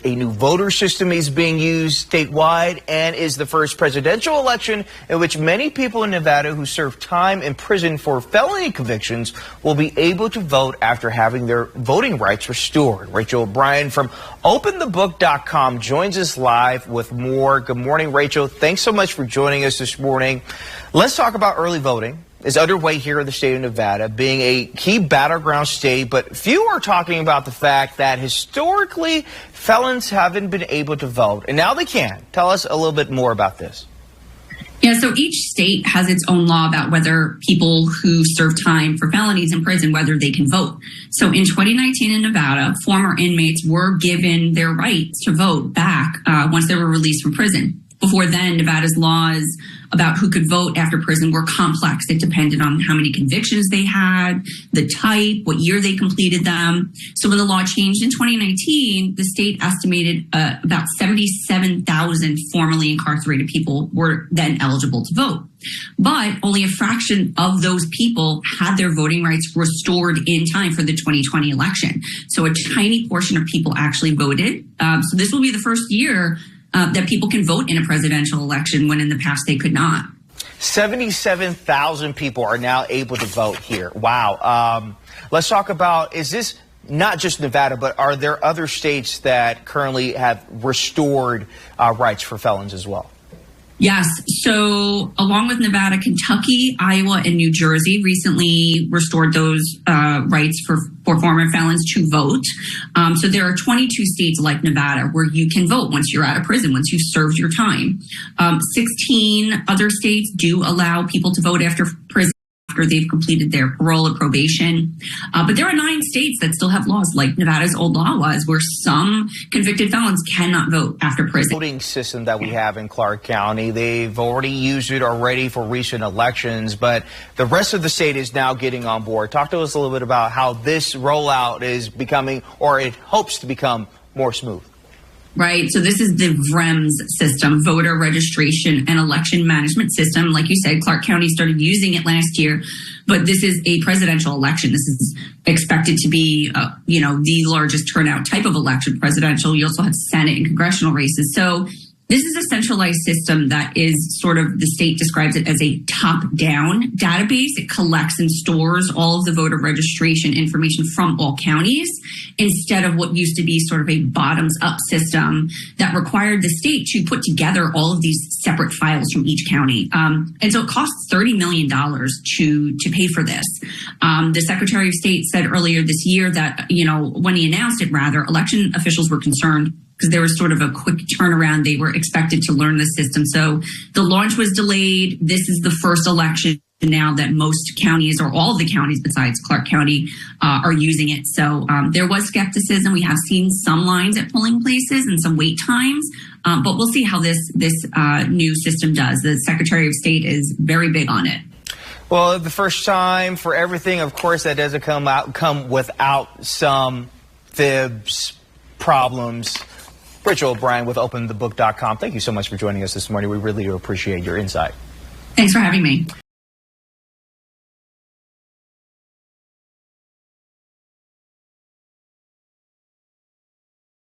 a new voter system is being used statewide and is the first presidential election in which many people in Nevada who serve time in prison for felony convictions will be able to vote after having their voting rights restored. Rachel O'Brien from OpenTheBook.com joins us live with more. Good morning, Rachel. Thanks so much for joining us this morning. Let's talk about early voting. Is underway here in the state of Nevada, being a key battleground state, but few are talking about the fact that historically felons haven't been able to vote, and now they can. Tell us a little bit more about this. Yeah, so each state has its own law about whether people who serve time for felonies in prison, whether they can vote. So in 2019 in Nevada, former inmates were given their rights to vote back once they were released from prison. Before then, Nevada's laws about who could vote after prison were complex. It depended on how many convictions they had, the type, what year they completed them. So when the law changed in 2019, the state estimated about 77,000 formerly incarcerated people were then eligible to vote. But only a fraction of those people had their voting rights restored in time for the 2020 election. So a tiny portion of people actually voted. So this will be the first year that people can vote in a presidential election when in the past they could not. 77,000 people are now able to vote here. Wow. Let's talk about, is this not just Nevada, but are there other states that currently have restored rights for felons as well? Yes. So along with Nevada, Kentucky, Iowa, and New Jersey recently restored those rights for former felons to vote. So there are 22 states like Nevada where you can vote once you're out of prison, once you've served your time. 16 other states do allow people to vote after prison, after they've completed their parole or probation. But there are 9 states that still have laws like Nevada's old law was, where some convicted felons cannot vote after prison. Voting system that we have in Clark County, they've already used it already for recent elections, but the rest of the state is now getting on board. Talk to us a little bit about how this rollout is becoming, or it hopes to become, more smooth. Right. So this is the VREMS system, voter registration and election management system. Like you said, Clark County started using it last year, but this is a presidential election. This is expected to be, the largest turnout type of election, presidential. You also have Senate and congressional races. So this is a centralized system that is sort of, the state describes it as a top-down database. It collects and stores all of the voter registration information from all counties instead of what used to be sort of a bottoms-up system that required the state to put together all of these separate files from each county. And so it costs $30 million to pay for this. The Secretary of State said earlier this year that, when he announced it, election officials were concerned because there was sort of a quick turnaround. They were expected to learn the system. So the launch was delayed. This is the first election now that most counties, or all of the counties besides Clark County, are using it. So there was skepticism. We have seen some lines at polling places and some wait times, but we'll see how this new system does. The Secretary of State is very big on it. Well, the first time for everything, of course, that doesn't come without some fibs, problems. Rachel O'Brien with OpenTheBook.com. Thank you so much for joining us this morning. We really do appreciate your insight. Thanks for having me.